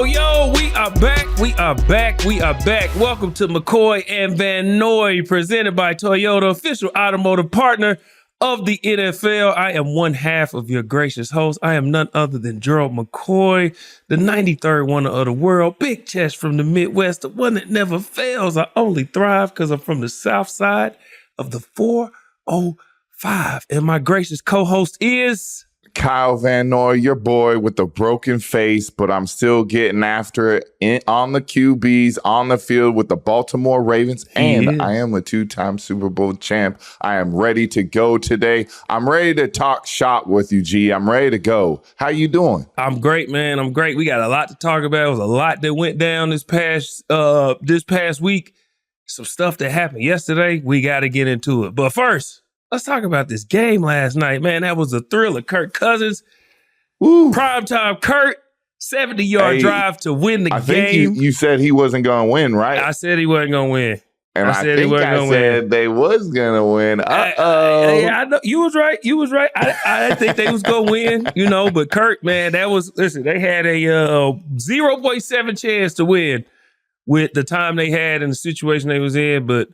Yo, we are back. Welcome to McCoy and Van Noy, presented by Toyota, official automotive partner of the NFL. I am one half of your gracious host. I am none other than Gerald McCoy, the 93rd wonder of the world, big chest from the Midwest, the one that never fails. I only thrive because I'm from the south side of the 405. And my gracious co-host is... Kyle Van Noy, your boy with the broken face, but I'm still getting after it on the QBs, on the field with the Baltimore Ravens, and I am a two-time Super Bowl champ. I am ready to go today. I'm ready to talk shop with you, G. I'm ready to go. How you doing? I'm great, man. I'm great. We got a lot to talk about. It was a lot that went down this past week. Some stuff that happened yesterday. We got to get into it. But first, let's talk about this game last night, man. That was a thriller. Kirk Cousins, primetime Kirk, 70-yard drive to win the game. I think you said he wasn't going to win, right? I said he wasn't going to win. And I said they was going to win. I know. You was right. I didn't think they was going to win, but Kirk, man, they had a 0.7 chance to win with the time they had and the situation they was in, but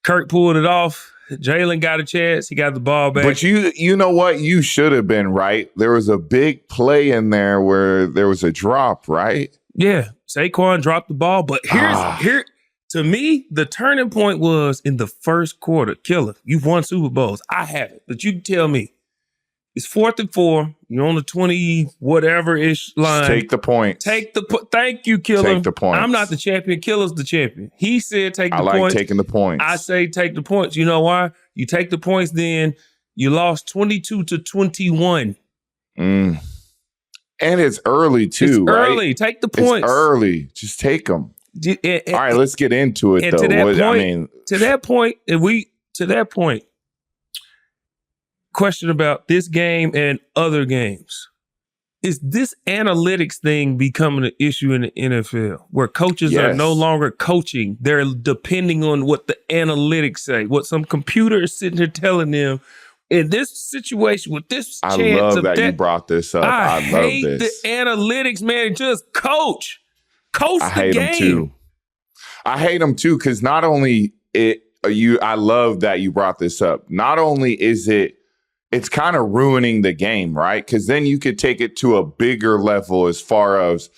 Kirk pulled it off. Jalen got a chance. He got the ball back. But you know what? You should have been right. There was a big play in there where there was a drop, right? Yeah. Saquon dropped the ball. But here, to me, the turning point was in the first quarter. Killer, you've won Super Bowls. I haven't. But you can tell me. It's 4th and 4. You're on the 20 whatever-ish line. Just take the points. Thank you, Killer. Take the points. I'm not the champion. Killer's the champion. He said take the points. I like taking the points. I say take the points. You know why? You take the points, then you lost 22-21. And it's early, too, it's right? Early. Take the points. It's early. Just take them. All right, let's get into it, though. To that point, question about this game and other games. Is this analytics thing becoming an issue in the NFL where coaches are no longer coaching? They're depending on what the analytics say, what some computer is sitting here telling them. In this situation with this chance I love of that you brought this up. I hate love this. The analytics, man. Just coach the game. Them too. I hate them too because not only I love that you brought this up. Not only is it's kind of ruining the game, right? Because then you could take it to a bigger level as far as,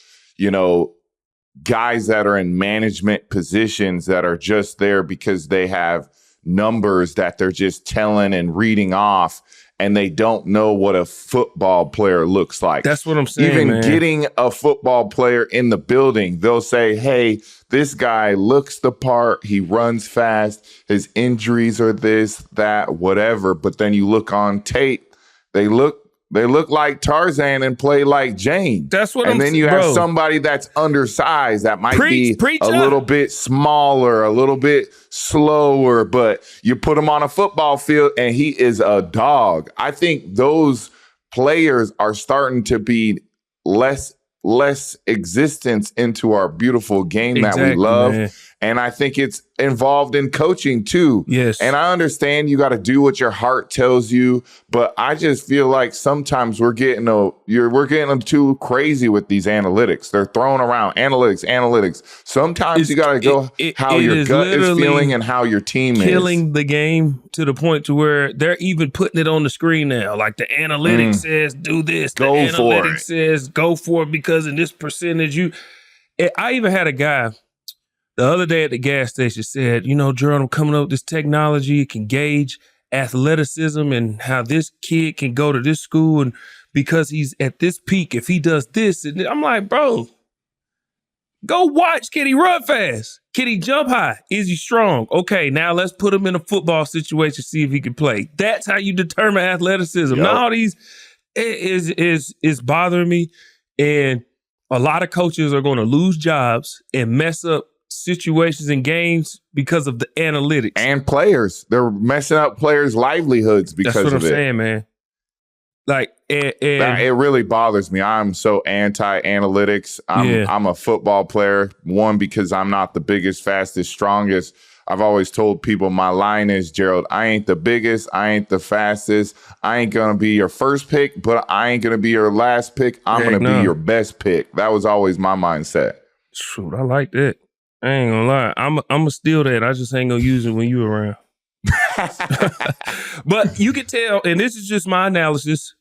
guys that are in management positions that are just there because they have numbers that they're just telling and reading off, and they don't know what a football player looks like. That's what I'm saying, Even getting a football player in the building, they'll say, hey, this guy looks the part. He runs fast. His injuries are this, that, whatever. But then you look on tape, they look like Tarzan and play like Jane. That's what And then you have somebody that's undersized that might be a little bit smaller, a little bit slower, but you put him on a football field and he is a dog. I think those players are starting to be less existence into our beautiful game that we love. Man. And I think it's involved in coaching too. Yes. And I understand you got to do what your heart tells you, but I just feel like sometimes we're getting too crazy with these analytics. They're throwing around analytics. Sometimes you got to go how your gut is feeling and how your team is. Killing the game to the point to where they're even putting it on the screen now. Like the analytics says, do this. The analytics says, go for it because in this percentage, I even had a guy the other day at the gas station said, Gerald, I'm coming up with this technology. It can gauge athleticism and how this kid can go to this school. And because he's at this peak, if he does this, and I'm like, bro, go watch. Can he run fast? Can he jump high? Is he strong? Okay, now let's put him in a football situation, see if he can play. That's how you determine athleticism. Yep. Now all these is bothering me. And a lot of coaches are going to lose jobs and mess up situations and games because of the analytics. And players. They're messing up players' livelihoods because of it. That's what I'm saying, man. Like, it really bothers me. I'm so anti-analytics. I'm a football player. One, because I'm not the biggest, fastest, strongest. I've always told people my line is, Gerald, I ain't the biggest, I ain't the fastest, I ain't going to be your first pick, but I ain't going to be your last pick. I'm going to be your best pick. That was always my mindset. Shoot, I like that. I ain't gonna lie. I'm gonna steal that. I just ain't gonna use it when you around. But you can tell, and this is just my analysis,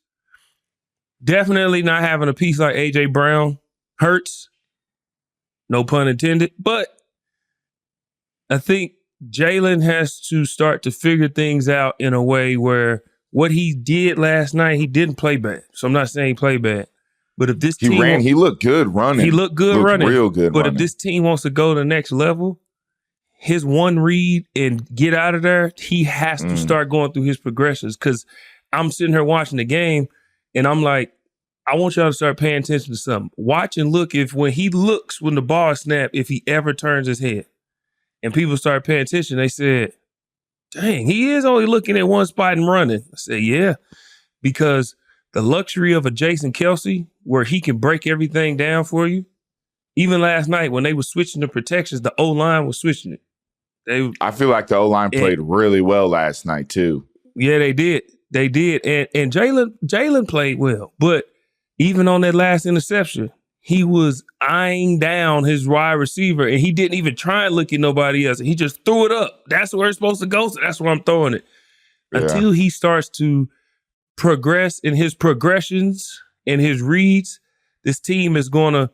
definitely not having a piece like A.J. Brown hurts. No pun intended. But I think Jalen has to start to figure things out in a way where what he did last night, he didn't play bad. So I'm not saying he played bad. But if this team he looked good running. He looked good running. Real good But running. if this team wants to go to the next level, his one read and get out of there, he has to start going through his progressions. Because I'm sitting here watching the game, and I'm like, I want y'all to start paying attention to something. Watch and look when the ball is snapped, if he ever turns his head. And people start paying attention. They said, dang, he is only looking at one spot and running. I said, yeah, because the luxury of a Jason Kelce, where he can break everything down for you. Even last night when they were switching the protections, the O-line was switching it. I feel like the O-line played really well last night too. Yeah, they did. They did. And Jalen played well. But even on that last interception, he was eyeing down his wide receiver, and he didn't even try and look at nobody else. He just threw it up. That's where it's supposed to go, so that's where I'm throwing it. Yeah. Until he starts to progress in his progressions and his reads, this team is going to,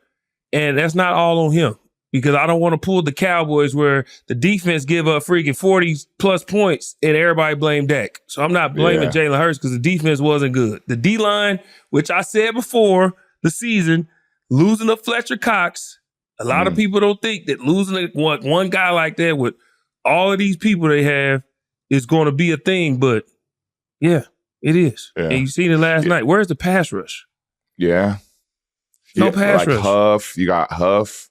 and that's not all on him, because I don't want to pull the Cowboys where the defense give up freaking 40-plus points and everybody blame Dak. So I'm not blaming Jalen Hurts because the defense wasn't good. The D-line, which I said before the season, losing to Fletcher Cox, a lot of people don't think that losing one guy like that with all of these people they have is going to be a thing, but yeah. It is. Yeah. And you seen it last night. Where's the pass rush? Yeah. No pass rush. Huff. You got Huff.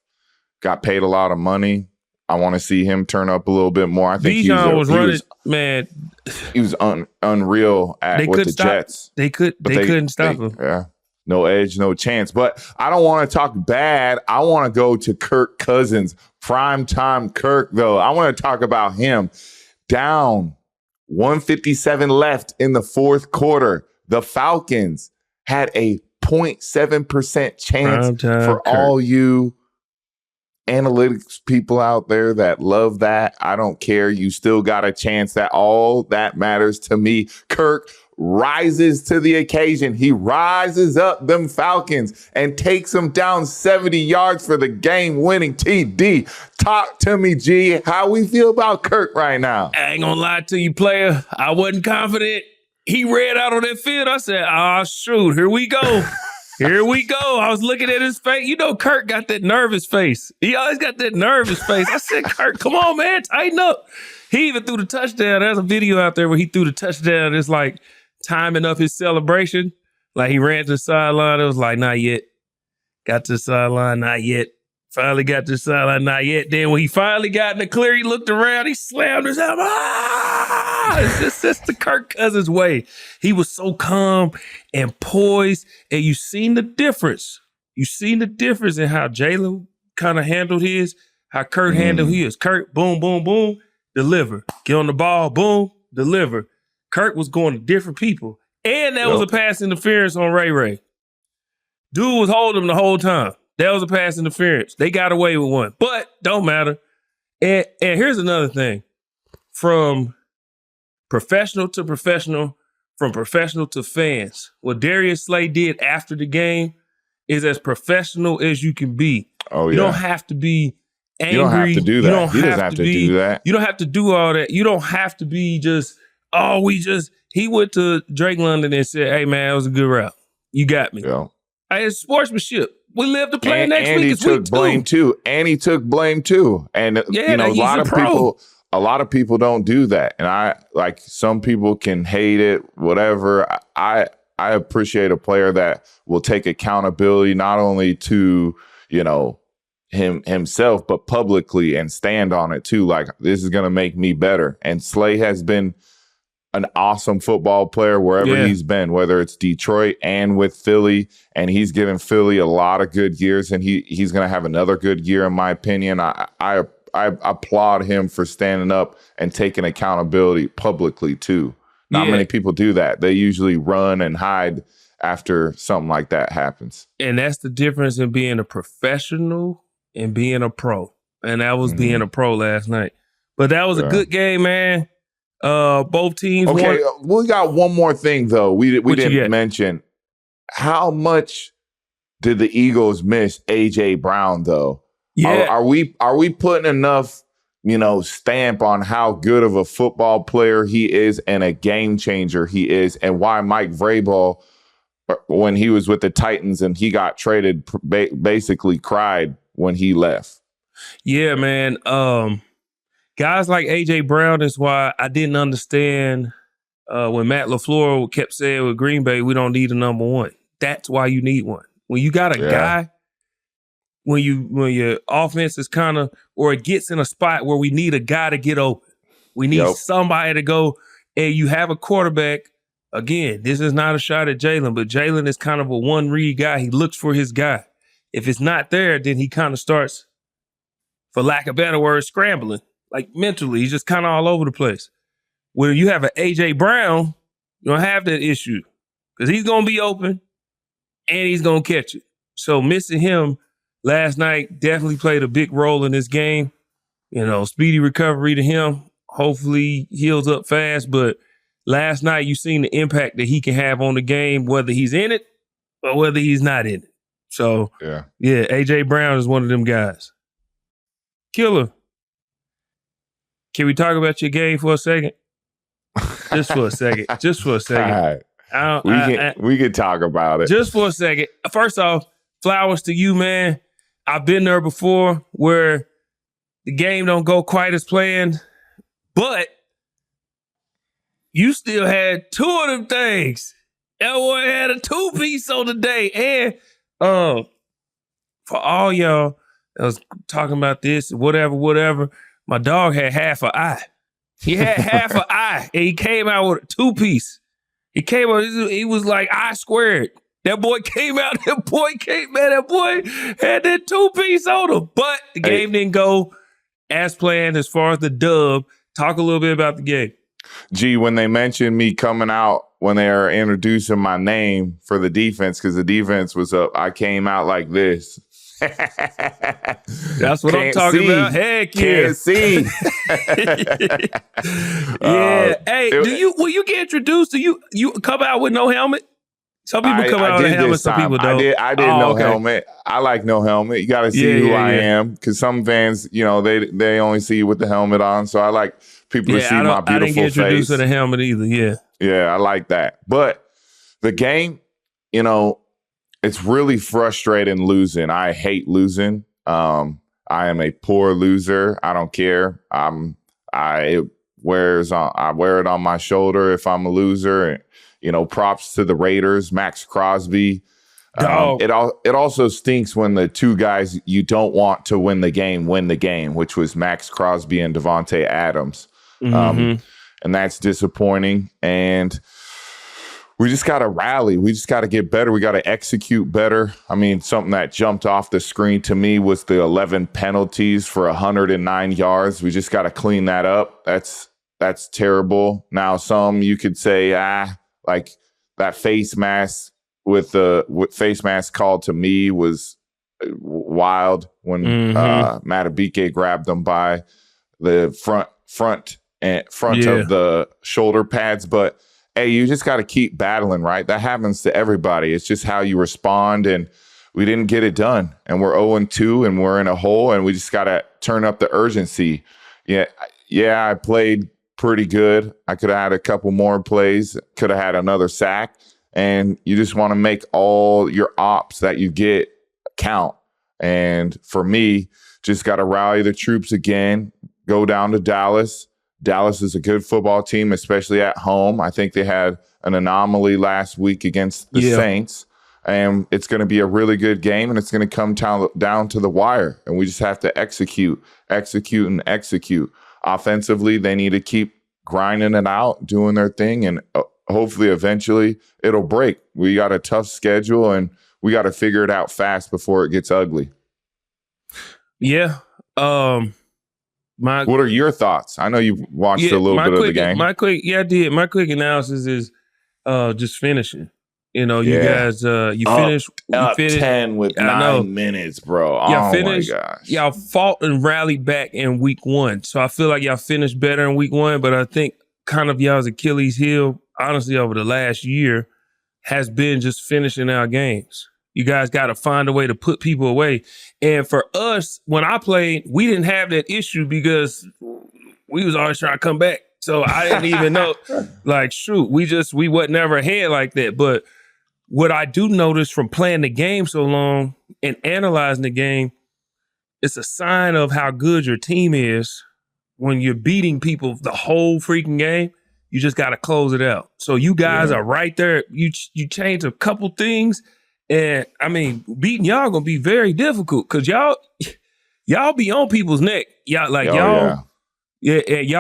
Got paid a lot of money. I want to see him turn up a little bit more. I think Bijan was running, man. He was unreal with the Jets. They couldn't stop him. Yeah. No edge, no chance. But I don't want to talk bad. I want to go to Kirk Cousins. Primetime Kirk, though. I want to talk about him. Down 157 left in the fourth quarter. The Falcons had a 0.7% chance for all you analytics people out there that love that. I don't care. You still got a chance. That all that matters to me. Kirk rises to the occasion. He rises up them Falcons and takes them down 70 yards for the game-winning TD. Talk to me, G. How we feel about Kirk right now? I ain't gonna lie to you, player. I wasn't confident. He ran out on that field. I said, shoot, here we go. Here we go. I was looking at his face. You know, Kirk got that nervous face. He always got that nervous face. I said, Kirk, come on, man, tighten up. He even threw the touchdown. There's a video out there where he threw the touchdown. It's like timing up his celebration. Like he ran to the sideline. It was like, not yet. Got to the sideline, not yet. Finally got to the sideline, not yet. Then when he finally got in the clear, he looked around, he slammed his helmet. It's just the Kirk Cousins way. He was so calm and poised, and you seen the difference. You seen the difference in how Jalen kind of handled his, how Kirk handled his. Kirk, boom, boom, boom, deliver. Get on the ball, boom, deliver. Kirk was going to different people. And that was a pass interference on Ray. Dude was holding him the whole time. That was a pass interference. They got away with one, but don't matter. And here's another thing. From professional to professional, from professional to fans, what Darius Slay did after the game is as professional as you can be. Oh, yeah. You don't have to be angry. You don't have to do that. He doesn't have to do that. You don't have to do all that. You don't have to be just, he went to Drake London and said, hey, man, it was a good route. You got me. Yeah. It's sportsmanship. We live to play next week. He took blame too. And he took blame too. And a lot of people don't do that. And some people can hate it, whatever. I appreciate a player that will take accountability not only to, himself, but publicly and stand on it too. Like, this is going to make me better. And Slay has been an awesome football player wherever he's been, whether it's Detroit and with Philly, and he's given Philly a lot of good years, and he's going to have another good year, in my opinion. I I applaud him for standing up and taking accountability publicly too. Not many people do that. They usually run and hide after something like that happens. And that's the difference in being a professional and being a pro. And that was being a pro last night. But that was a good game, man. Both teams won. Okay, we got one more thing, though. We didn't mention. How much did the Eagles miss A.J. Brown, though? Yeah. Are we putting enough, stamp on how good of a football player he is and a game changer he is, and why Mike Vrabel, when he was with the Titans and he got traded, basically cried when he left? Yeah, man. Guys like A.J. Brown is why I didn't understand when Matt LaFleur kept saying with Green Bay, we don't need a number one. That's why you need one. When you got a guy, when your offense is kind of, or it gets in a spot where we need a guy to get open. We need somebody to go, and you have a quarterback. Again, this is not a shot at Jalen, but Jalen is kind of a one-read guy. He looks for his guy. If it's not there, then he kind of starts, for lack of better words, scrambling. Like mentally, he's just kind of all over the place. When you have an A.J. Brown, you don't have that issue because he's going to be open and he's going to catch it. So missing him last night definitely played a big role in this game. Speedy recovery to him. Hopefully he heals up fast. But last night you seen the impact that he can have on the game, whether he's in it or whether he's not in it. So, yeah, A.J. Brown is one of them guys. Killer. Can we talk about your game for a second? Just for a second. All right. We can talk about it. Just for a second. First off, flowers to you, man. I've been there before where the game don't go quite as planned, but you still had two of them things. That boy had a two-piece on the day. And for all y'all that was talking about this, whatever, my dog had half an eye. He had half an eye, and he came out with a two-piece. He was like eye squared. That boy came out, that boy had that two-piece on him. But the game didn't go as planned as far as the dub. Talk a little bit about the game. Gee, when they mentioned me coming out, when they were introducing my name for the defense, because the defense was up, I came out like this. That's what I'm talking about. Heck yeah. Can't see. Yeah. Will you get introduced? Do you come out with no helmet? Some people come out with a helmet, some people don't. I did helmet. I like no helmet. You got to see who I am, because some fans, they only see you with the helmet on. So I like people to see my beautiful face. I didn't get introduced to the helmet either. Yeah. Yeah, I like that. But the game, it's really frustrating losing. I hate losing. I am a poor loser. I don't care. I wear it on my shoulder if I'm a loser. Props to the Raiders, Max Crosby. It also stinks when the two guys you don't want to win the game, which was Max Crosby and Devontae Adams. And that's disappointing. And we just got to rally. We just got to get better. We got to execute better. I mean, something that jumped off the screen to me was the 11 penalties for 109 yards. We just got to clean that up. That's terrible. Now, some you could say, like that face mask with face mask called to me was wild when Matabike grabbed them by the front of the shoulder pads. But hey, you just got to keep battling, right? That happens to everybody. It's just how you respond, and we didn't get it done. And we're 0-2, and we're in a hole, and we just got to turn up the urgency. Yeah, I played pretty good. I could have had a couple more plays, could have had another sack, and you just want to make all your ops that you get count. And for me, just got to rally the troops again, go down to Dallas. Dallas is a good football team, especially at home. I think they had an anomaly last week against the Saints. And it's going to be a really good game, and it's going to come down to the wire. And we just have to execute. Offensively, they need to keep grinding it out, doing their thing, and hopefully eventually it'll break. We got a tough schedule, and we got to figure it out fast before it gets ugly. Yeah. What are your thoughts? I know you watched a little bit of the game. I did. My quick analysis is just finishing. You know, you guys, you finished 10 with 9 minutes, bro. Oh my gosh. Y'all fought and rallied back in week 1. So I feel like y'all finished better in week 1, but I think kind of y'all's Achilles heel, honestly, over the last year has been just finishing our games. You guys got to find a way to put people away. And for us, when I played, we didn't have that issue because we was always trying to come back. So I didn't even know, like, shoot, we wasn't never ahead like that. But what I do notice from playing the game so long and analyzing the game, it's a sign of how good your team is when you're beating people the whole freaking game. You just got to close it out. So you guys are right there. You change a couple things, and I mean, beating y'all gonna be very difficult because y'all be on people's neck. Y'all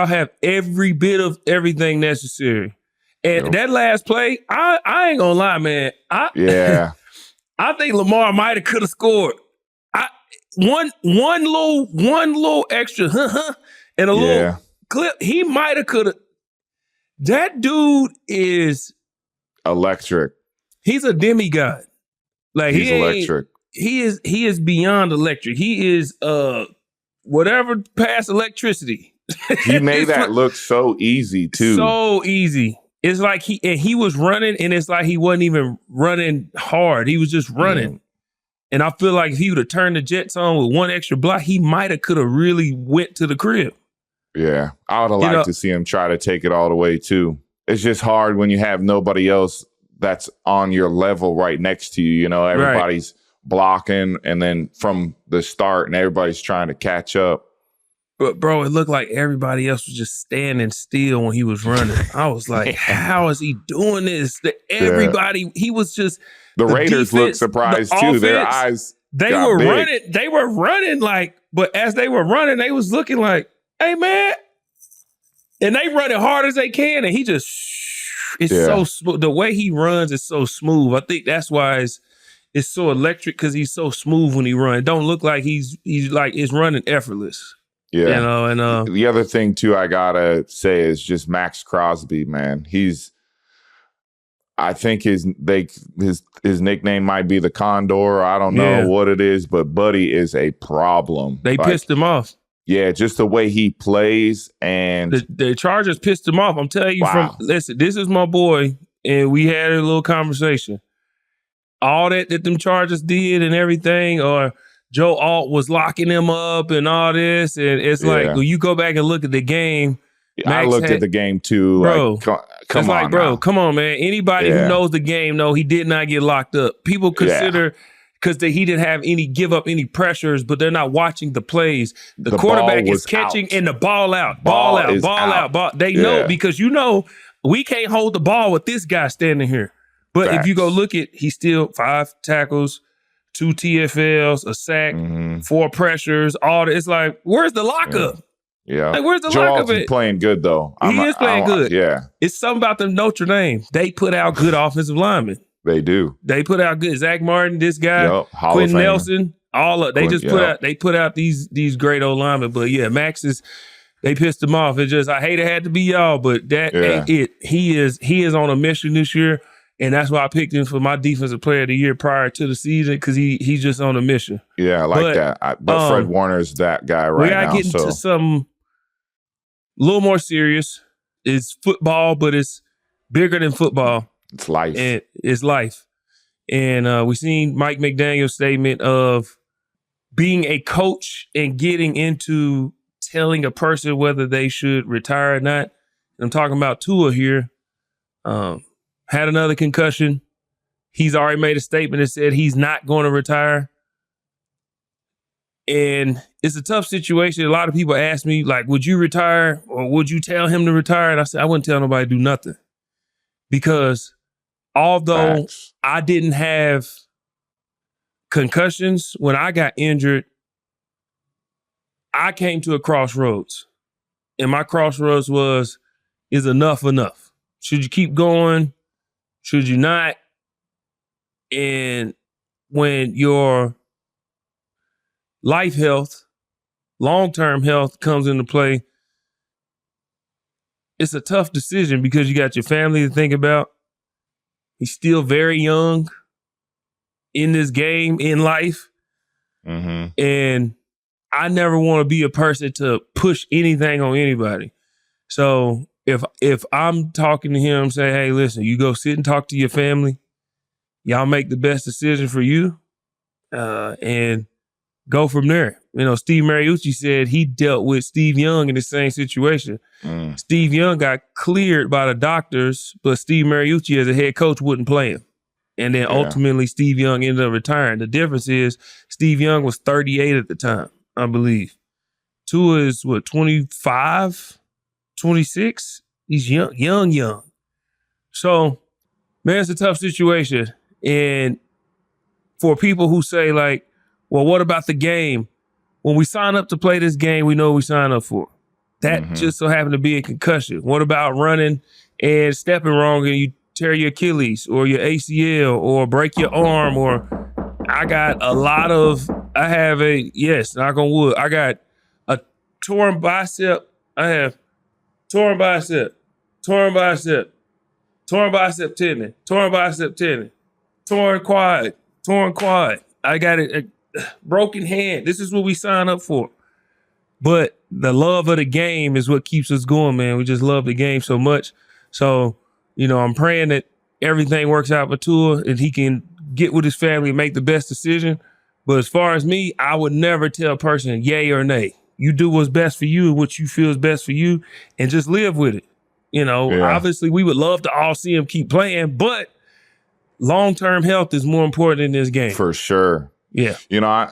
have every bit of everything necessary. And that last play, I ain't gonna lie, man. I think Lamar might have could have scored. One little extra and a little clip. He might have could have. That dude is electric. He's a demigod. Like he's electric. He is beyond electric. He is whatever past electricity. He made that look so easy too. So easy. It's like he was running, and it's like he wasn't even running hard. He was just running. And I feel like if he would have turned the Jets on with one extra block, he might have could have really went to the crib. Yeah, I would have liked to see him try to take it all the way too. It's just hard when you have nobody else that's on your level right next to you. You know, everybody's blocking, and then from the start, and everybody's trying to catch up. But, bro, it looked like everybody else was just standing still when he was running. I was like, how is he doing this? Everybody, he was just... The Raiders looked surprised, too. Offense, their eyes They were big. Running. They were running like... But as they were running, they was looking like, hey, man. And they run as hard as they can, and he just... It's so smooth. The way he runs is so smooth. I think that's why it's so electric, because he's so smooth when he runs. It don't look like he's like it's running effortless. Yeah, you know, and the other thing too I gotta say is just Max Crosby, man. I think his nickname might be the Condor. I don't know what it is, but Buddy is a problem. They pissed him off. Yeah, just the way he plays, and the Chargers pissed him off. I'm telling you, listen, this is my boy, and we had a little conversation. All that them Chargers did and everything, or Joe Alt was locking him up and all this. And it's like, when you go back and look at the game. I looked at the game too. Bro, like, come on, bro, come on, man. Anybody who knows the game know he did not get locked up. People consider, because he didn't have give up any pressures, but they're not watching the plays. The quarterback is catching and the ball out. Ball out. They know, because we can't hold the ball with this guy standing here. But if you go look at, he's still 5 tackles, 2 TFLs, a sack, 4 pressures, all that. It's like, where's the lockup? Yeah. Like, where's the lockup? Gerald's playing good, though. He is playing good. Yeah. It's something about the Notre Dame. They put out good offensive linemen. They do. They put out good. Zach Martin, this guy, Quentin Nelson, they put out these great old linemen. But yeah, they pissed him off. It just, I hate it had to be y'all, but that ain't it. He is on a mission this year. And that's why I picked him for my defensive player of the year prior to the season, because he's just on a mission. Yeah, I like that. But Fred Warner's that guy right now. We got to get into something a little more serious. It's football, but it's bigger than football. It's life. And it's life. And we seen Mike McDaniel's statement of being a coach and getting into telling a person whether they should retire or not. I'm talking about Tua here. Had another concussion. He's already made a statement that said he's not going to retire. And it's a tough situation. A lot of people ask me, like, would you retire or would you tell him to retire? And I said, I wouldn't tell nobody to do nothing. Because although I didn't have concussions, when I got injured, I came to a crossroads. And my crossroads is enough enough? Should you keep going? Should you not? And when your life health long-term health comes into play, it's a tough decision because you got your family to think about. He's still very young in this game, in life. Mm-hmm. And I never want to be a person to push anything on anybody. So if I'm talking to him, say, hey, listen, you go sit and talk to your family. Y'all make the best decision for you and go from there. You know, Steve Mariucci said he dealt with Steve Young in the same situation. Steve Young got cleared by the doctors, but Steve Mariucci as a head coach wouldn't play him. And then ultimately Steve Young ended up retiring. The difference is Steve Young was 38 at the time, I believe. Tua is, 25, 26? He's young. So, man, it's a tough situation. And for people who say, like, well, what about the game? When we sign up to play this game, we know what we sign up for. That just so happened to be a concussion. What about running and stepping wrong and you tear your Achilles or your ACL or break your arm? Or I got knock on wood, I got a torn bicep. I have torn bicep tendon, torn quad. I got a broken hand. This is what we sign up for. But the love of the game is what keeps us going, man. We just love the game so much. So, you know, I'm praying that everything works out for Tua and he can get with his family and make the best decision. But as far as me, I would never tell a person yay or nay. You do what's best for you and what you feel is best for you and just live with it. You know, obviously we would love to all see him keep playing, but long-term health is more important in this game. For sure. Yeah. You know,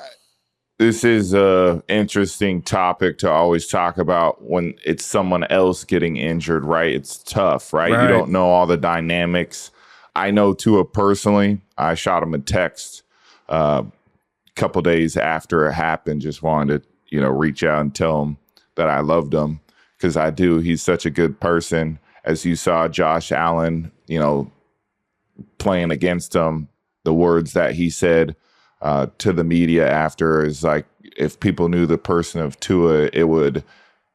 this is a interesting topic to always talk about when it's someone else getting injured, right? It's tough, right? You don't know all the dynamics. I know Tua personally. I shot him a text a couple days after it happened. Just wanted to, you know, reach out and tell him that I loved him because I do. He's such a good person. As you saw Josh Allen, you know, playing against him, the words that he said to the media after is like, if people knew the person of Tua, it would,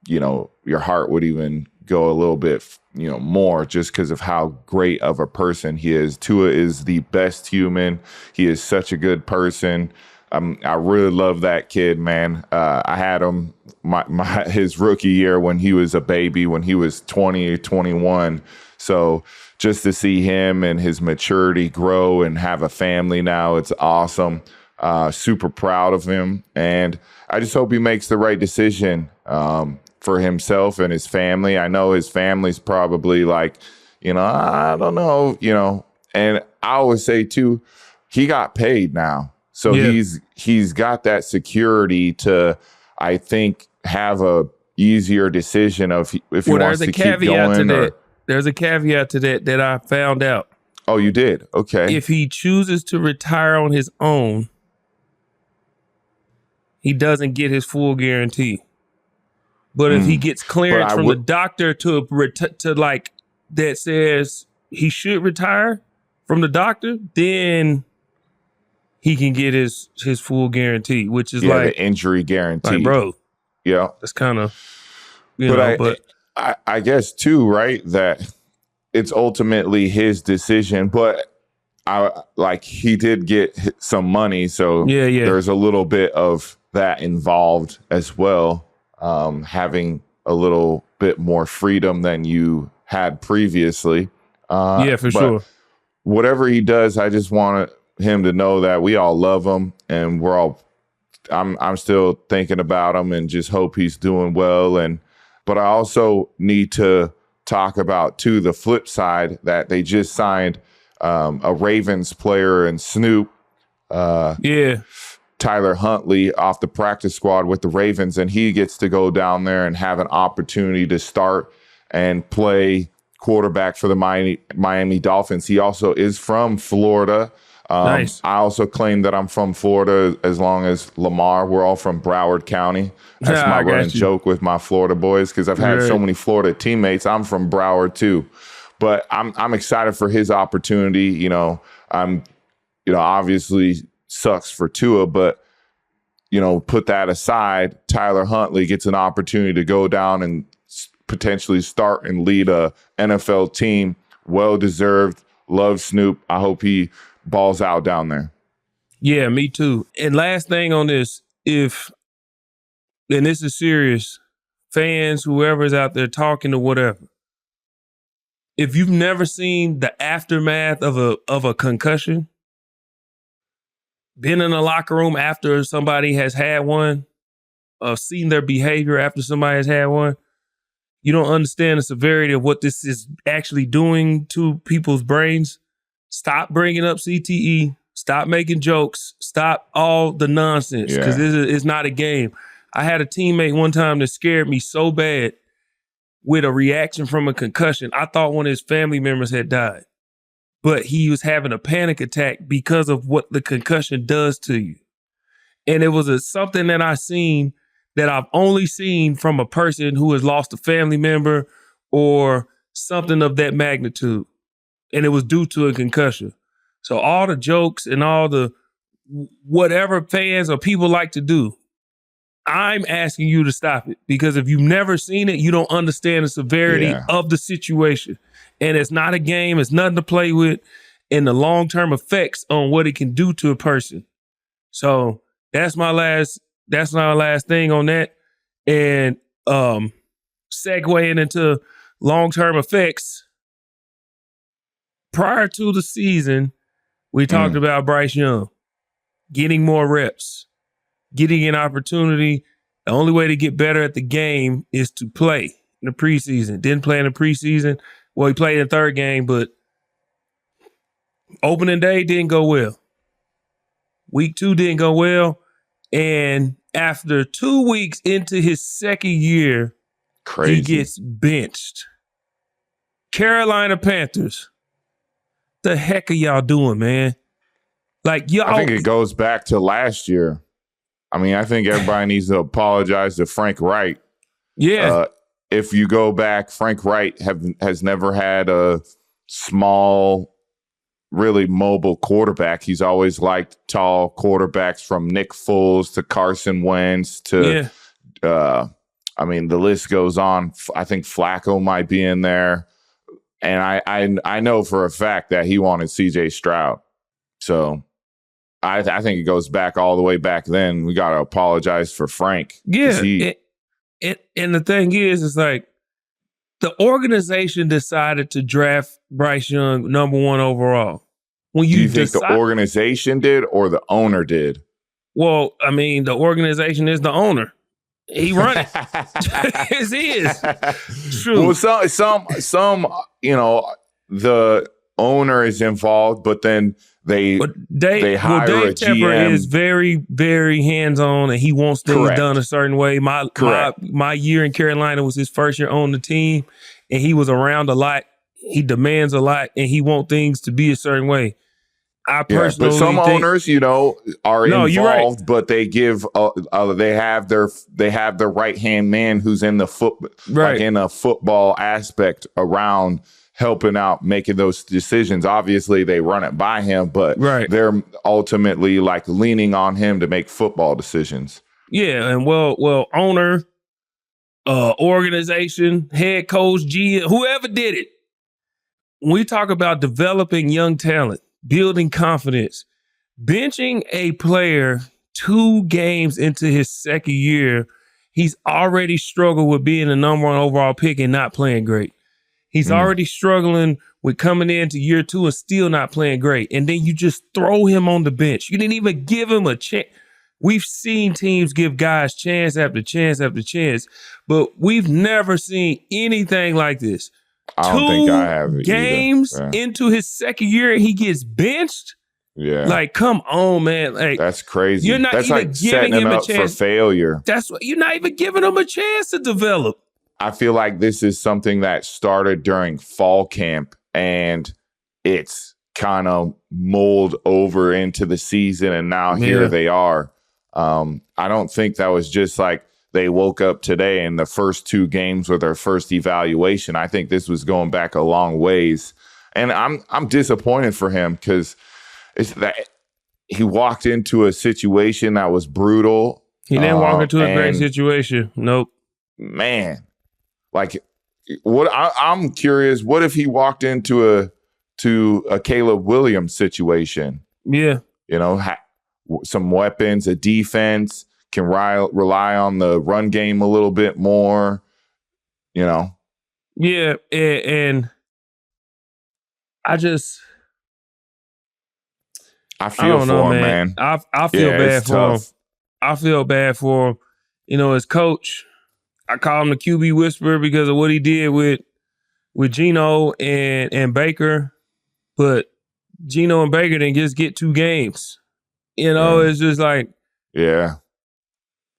you know, your heart would even go a little bit, you know, more just because of how great of a person he is. Tua is the best human. He is such a good person. I really love that kid, man. I had him his rookie year when he was a baby, when he was 20 or 21. So just to see him and his maturity grow and have a family now, it's awesome. Super proud of him. And I just hope he makes the right decision for himself and his family. I know his family's probably like, you know, I don't know, you know. And I always say, too, he got paid now. So he's got that security to, I think, have a easier decision of if he wants to keep going. There's a caveat to that I found out. Oh, you did? Okay. If he chooses to retire on his own, he doesn't get his full guarantee. But if he gets clearance from the doctor to like that says he should retire from the doctor, then he can get his full guarantee, which is like the injury guarantee. Like, bro. Yeah. That's kind of, but I guess too, right, that it's ultimately his decision, but he did get some money, so there's a little bit of that involved as well, having a little bit more freedom than you had previously. For sure. Whatever he does, I just want him to know that we all love him, and I'm still thinking about him and just hope he's doing well. But I also need to talk about, too, the flip side that they just signed a Ravens player in Snoop. Tyler Huntley off the practice squad with the Ravens, and he gets to go down there and have an opportunity to start and play quarterback for the Miami Dolphins. He also is from Florida. Nice. I also claim that I'm from Florida as long as Lamar. We're all from Broward County. That's my running joke with my Florida boys because I've had so many Florida teammates. I'm from Broward too. But I'm excited for his opportunity. Obviously sucks for Tua, but put that aside, Tyler Huntley gets an opportunity to go down and potentially start and lead a NFL team. Well-deserved. Love Snoop. I hope he balls out down there. Yeah, me too. And last thing on this, and this is serious, fans, whoever's out there talking or whatever, if you've never seen the aftermath of a concussion, been in a locker room after somebody has had one, seen their behavior after somebody has had one, you don't understand the severity of what this is actually doing to people's brains. Stop bringing up CTE. Stop making jokes. Stop all the nonsense, because it's not a game. I had a teammate one time that scared me so bad with a reaction from a concussion. I thought one of his family members had died, but he was having a panic attack because of what the concussion does to you. And it was something that I've only seen from a person who has lost a family member or something of that magnitude. And it was due to a concussion. So all the jokes and all the whatever fans or people like to do, I'm asking you to stop it, because if you've never seen it, you don't understand the severity of the situation. And it's not a game. It's nothing to play with, and the long-term effects on what it can do to a person. So that's my last thing on that. And segueing into long-term effects, prior to the season, we talked about Bryce Young getting more reps, getting an opportunity. The only way to get better at the game is to play in the preseason. Didn't play in the preseason. Well, he played in the third game, but opening day didn't go well. Week 2 didn't go well. And after 2 weeks into his second year, he gets benched. Carolina Panthers. The heck are y'all doing, man? Like, y'all. I think it goes back to last year. I mean, I think everybody needs to apologize to Frank Wright. Yeah. If you go back, Frank Wright has never had a small, really mobile quarterback. He's always liked tall quarterbacks, from Nick Foles to Carson Wentz to, I mean, the list goes on. I think Flacco might be in there. And I know for a fact that he wanted C.J. Stroud. So I think it goes back all the way back then. We got to apologize for Frank. Yeah. And the thing is, it's like the organization decided to draft Bryce Young number 1 overall. Do you think the organization did or the owner did? Well, I mean, the organization is the owner. He run it. It's his. True. Well, some, the owner is involved, but then they hire Dave a GM. Tepper is very, very hands-on, and he wants things done a certain way. My year in Carolina was his first year on the team, and he was around a lot. He demands a lot, and he wants things to be a certain way. I personally but some owners, are involved, right. but they give they have their right-hand man who's in the like in a football aspect around helping out, making those decisions. Obviously, they run it by him, but they're ultimately like leaning on him to make football decisions. Yeah, and well, owner, organization, head coach, GM, whoever did it. When we talk about developing young talent, building confidence, benching a player 2 games into his second year, he's already struggled with being the number 1 overall pick and not playing great. He's already struggling with coming into year 2 and still not playing great. And then you just throw him on the bench. You didn't even give him a chance. We've seen teams give guys chance after chance after chance, but we've never seen anything like this. I don't think I have it 2 games into his second year, he gets benched. Yeah, like, come on, man. Like, that's crazy. You're not that's even like giving him a chance for failure. That's what you're not even giving him a chance to develop. I feel like this is something that started during fall camp, and it's kind of mold over into the season, and now here they are. I don't think that was just like they woke up today and the first 2 games were their first evaluation. I think this was going back a long ways. And I'm disappointed for him, because it's that he walked into a situation that was brutal. He didn't walk into a great situation. Nope. Man, like what I'm curious, what if he walked into a Caleb Williams situation? Yeah. You know, some weapons, a defense, can rely on the run game a little bit more, you know? Yeah, and I feel for him, man. I feel bad for him. I feel bad for him. You know, as coach, I call him the QB whisperer because of what he did with Geno and Baker. But Geno and Baker didn't just get 2 games. You know, it's just like, yeah.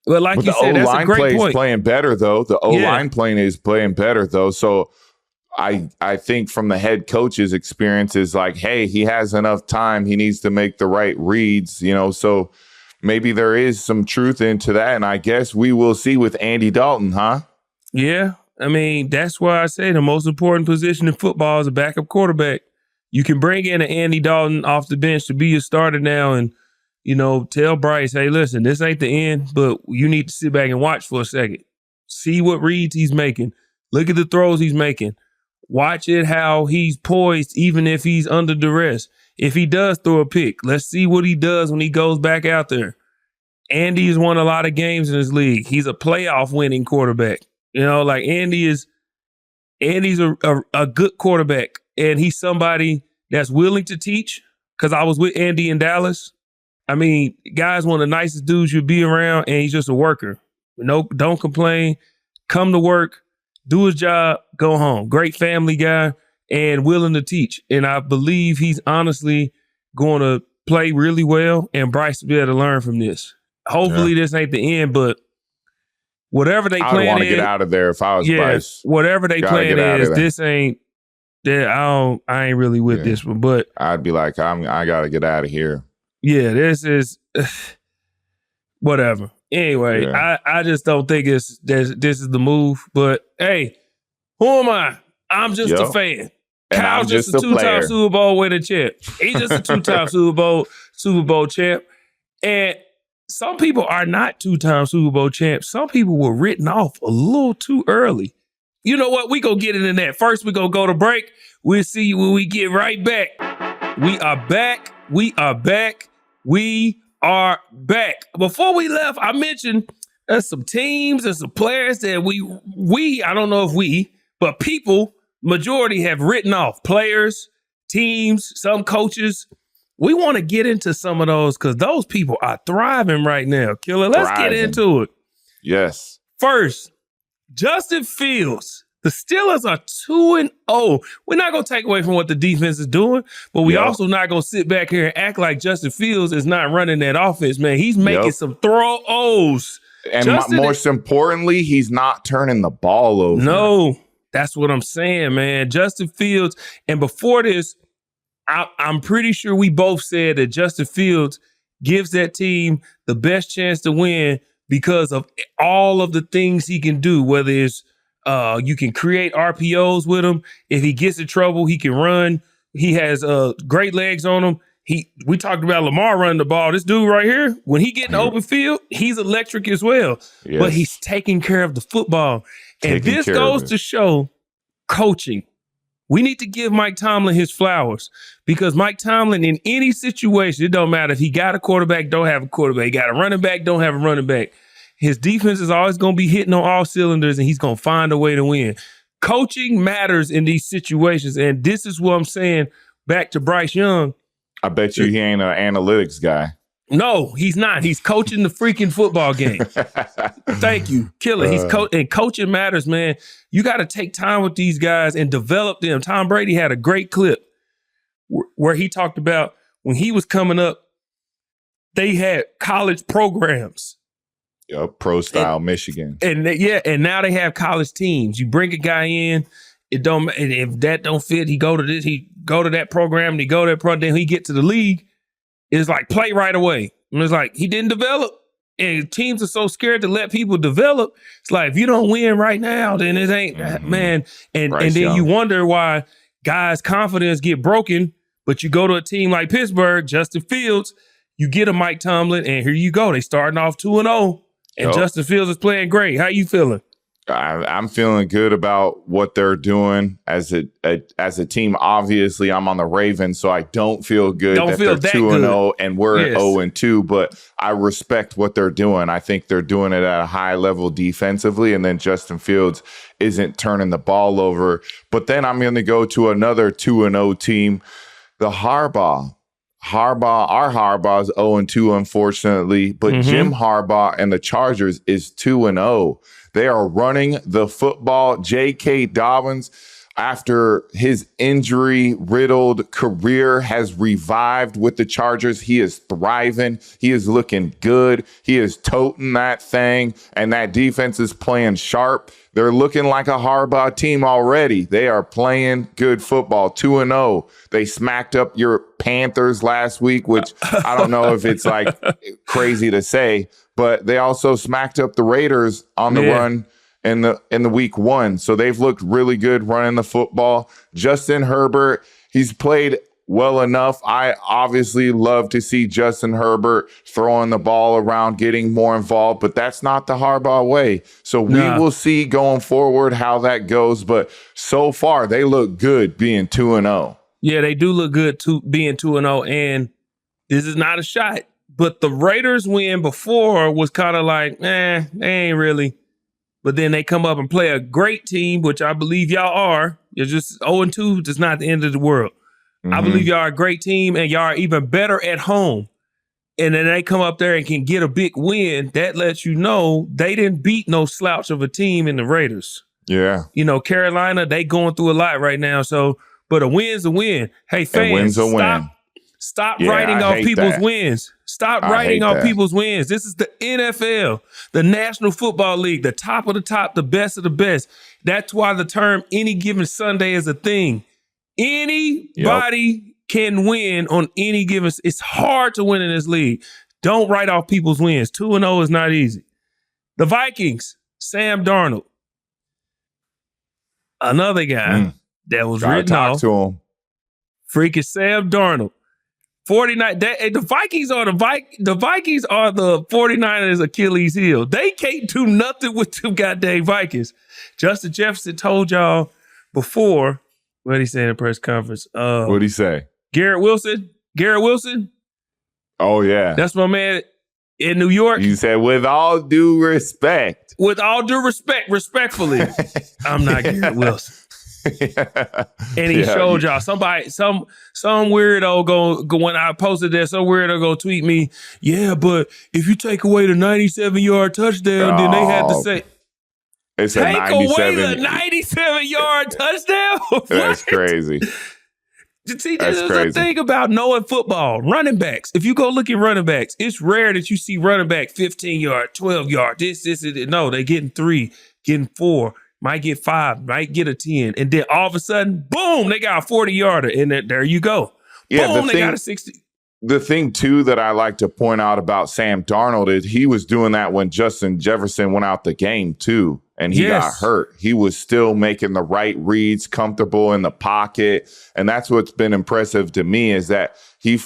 But like you said, that's a great point. Playing better though. The O-line is playing better though. So I think from the head coach's experience is like, hey, he has enough time. He needs to make the right reads, you know. So maybe there is some truth into that. And I guess we will see with Andy Dalton, huh? Yeah. I mean, that's why I say the most important position in football is a backup quarterback. You can bring in an Andy Dalton off the bench to be your starter now and, you know, tell Bryce, hey, listen, this ain't the end, but you need to sit back and watch for a second. See what reads he's making. Look at the throws he's making. Watch it how he's poised, even if he's under duress. If he does throw a pick, let's see what he does when he goes back out there. Andy's won a lot of games in his league. He's a playoff winning quarterback. You know, like Andy's a good quarterback, and he's somebody that's willing to teach. Because I was with Andy in Dallas. I mean, guy's one of the nicest dudes you'll be around, and he's just a worker. No, don't complain. Come to work, do his job, go home. Great family guy and willing to teach. And I believe he's honestly going to play really well, and Bryce will be able to learn from this. Hopefully this ain't the end, but whatever they plan is. I want to get out of there if I was Bryce. Whatever they plan is, this ain't that. I ain't really with this one, but I'd be like, I got to get out of here. Yeah, this is whatever. Anyway, I just don't think this is the move. But hey, who am I? I'm just a fan. And Kyle's just a 2-time Super Bowl winning champ. He's just a 2-time Super Bowl champ. And some people are not 2-time Super Bowl champs. Some people were written off a little too early. You know what? We gonna get into that. First, we gonna go to break. We'll see you when we get right back. We are back. We are back. We are back. Before we left, I mentioned there's some teams and some players that we I don't know if we, but people, majority have written off. Players, teams, some coaches. We want to get into some of those because those people are thriving right now. Killer, let's get into it. Yes. First, Justin Fields. The Steelers are 2-0. We're not going to take away from what the defense is doing, but we also not going to sit back here and act like Justin Fields is not running that offense, man. He's making some throws. And most importantly, he's not turning the ball over. No, that's what I'm saying, man. Justin Fields, and before this, I'm pretty sure we both said that Justin Fields gives that team the best chance to win because of all of the things he can do, whether it's you can create RPOs with him. If he gets in trouble, he can run. He has great legs on him. We talked about Lamar running the ball. This dude right here, when he get in the open field, he's electric as well. Yes. But he's taking care of the football. And this goes to show coaching. We need to give Mike Tomlin his flowers because Mike Tomlin, in any situation, it don't matter if he got a quarterback, don't have a quarterback. He got a running back, don't have a running back. His defense is always going to be hitting on all cylinders, and he's going to find a way to win. Coaching matters in these situations, and this is what I'm saying back to Bryce Young. I bet you he ain't an analytics guy. No, he's not. He's coaching the freaking football game. Thank you. Killer. And coaching matters, man. You got to take time with these guys and develop them. Tom Brady had a great clip where he talked about when he was coming up, they had college programs. Yep, pro style Michigan. And now they have college teams. You bring a guy in, and if that don't fit, he go to this, he go to that program, and he go to that program, then he get to the league. It's like play right away. And it's like he didn't develop. And teams are so scared to let people develop. It's like if you don't win right now, then it ain't man. And then you wonder why guys' confidence get broken. But you go to a team like Pittsburgh, Justin Fields, You get a Mike Tomlin, and here you go. They starting off 2-0, and Justin Fields is playing great. How you feeling? I'm feeling good about what they're doing as a team. Obviously, I'm on the Ravens, so I don't feel good that they're 2-0 and we're at 0-2. But I respect what they're doing. I think they're doing it at a high level defensively, and then Justin Fields isn't turning the ball over. But then I'm going to go to another 2-0 team, the Harbaugh. Our Harbaugh's 0-2, unfortunately, but Jim Harbaugh and the Chargers is 2-0. They are running the football. J.K. Dobbins, after his injury-riddled career, has revived with the Chargers. He is thriving. He is looking good. He is toting that thing, and that defense is playing sharp. They're looking like a Harbaugh team already. They are playing good football, 2-0. They smacked up your Panthers last week, which I don't know if it's like crazy to say, but they also smacked up the Raiders on the run in the week 1. So they've looked really good running the football. Justin Herbert, he's played well enough. I obviously love to see Justin Herbert throwing the ball around, getting more involved, but that's not the Harbaugh way. So we will see going forward how that goes. But so far, they look good being 2-0. Yeah, they do look good being 2-0, and this is not a shot. But the Raiders win before was kind of like, they ain't really. But then they come up and play a great team, which I believe y'all are. You're just 0-2, just not the end of the world. I believe y'all are a great team, and y'all are even better at home. And then they come up there and can get a big win. That lets you know they didn't beat no slouch of a team in the Raiders. Yeah. You know, Carolina, they going through a lot right now. So, but a win's a win. Hey, fans, stop writing off people's wins. Stop writing off people's wins. This is the NFL, the National Football League, the top of the top, the best of the best. That's why the term any given Sunday is a thing. Anybody can win on any given. It's hard to win in this league. Don't write off people's wins. 2-0 is not easy. The Vikings, Sam Darnold, another guy that was written off. To him. Freaking Sam Darnold. 49. The Vikings are the 49ers' Achilles heel. They can't do nothing with two goddamn Vikings. Justin Jefferson told y'all before. What did he say in the press conference? What did he say? Garrett Wilson? Oh, yeah. That's my man in New York. You said, with all due respect. With all due respect, respectfully, I'm not Garrett Wilson. And he showed y'all some weirdo go when I posted that, some weirdo go tweet me, yeah, but if you take away the 97-yard touchdown, then they had to say, it's take away the 97-yard touchdown? That's crazy. See, this is the thing about knowing football. Running backs. If you go look at running backs, it's rare that you see running back 15-yard, 12-yard. This. No, they getting 3, getting 4, might get 5, might get a 10. And then all of a sudden, boom, they got a 40-yarder. And there you go. Yeah, boom, they got a 60. The thing, too, that I like to point out about Sam Darnold is he was doing that when Justin Jefferson went out the game, too. And he got hurt. He was still making the right reads, comfortable in the pocket. And that's what's been impressive to me is that he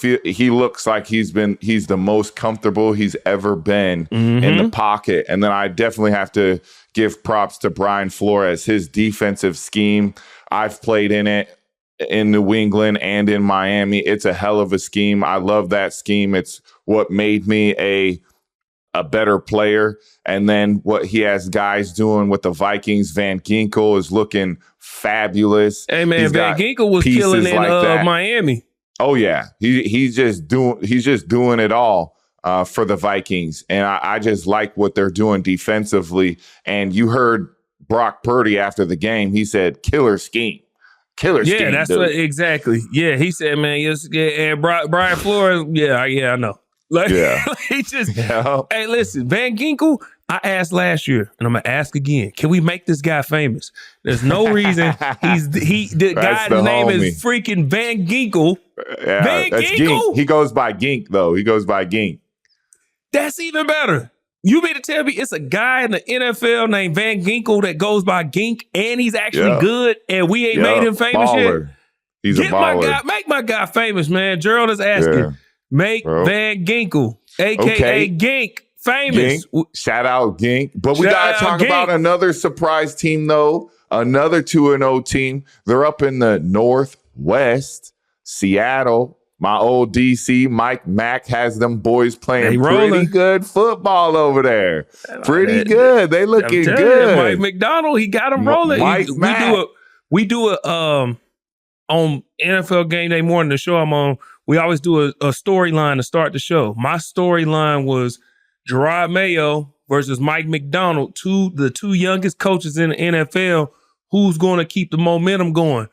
looks like he's the most comfortable he's ever been in the pocket. And then I definitely have to give props to Brian Flores, his defensive scheme. I've played in it in New England and in Miami. It's a hell of a scheme. I love that scheme. It's what made me a better player. And then what he has guys doing with the Vikings, Van Ginkel is looking fabulous. Hey man, Van Ginkel was killing in Miami. Oh yeah, he's just doing it all for the Vikings, and I just like what they're doing defensively. And you heard Brock Purdy after the game; he said, "Killer scheme." Yeah, that's what exactly. Yeah, he said, man, and Brian Flores. Yeah, I know. He just, hey, listen, Van Ginkel, I asked last year, and I'm going to ask again. Can we make this guy famous? There's no reason the guy's name is freaking Van Ginkel. Yeah, Van Ginkel? Gink. He goes by Gink, though. He goes by Gink. That's even better. You mean to tell me it's a guy in the NFL named Van Ginkel that goes by Gink, and he's actually good, and we ain't made him famous baller. yet? He's a baller. Make my guy famous, man. Gerald is asking. Van Ginkel, a.k.a. Gink. Famous. Gink. Shout out Gink. But we got to talk about another surprise team, though. Another 2-0 team. They're up in the Northwest. Seattle. My old DC, Mike Mack, has them boys playing pretty good football over there. Pretty good. They looking good. Mike McDonald, he got them rolling. We do a on NFL Game Day morning, the show I'm on, we always do a storyline to start the show. My storyline was Gerard Mayo versus Mike McDonald, the two youngest coaches in the NFL. Who's going to keep the momentum going?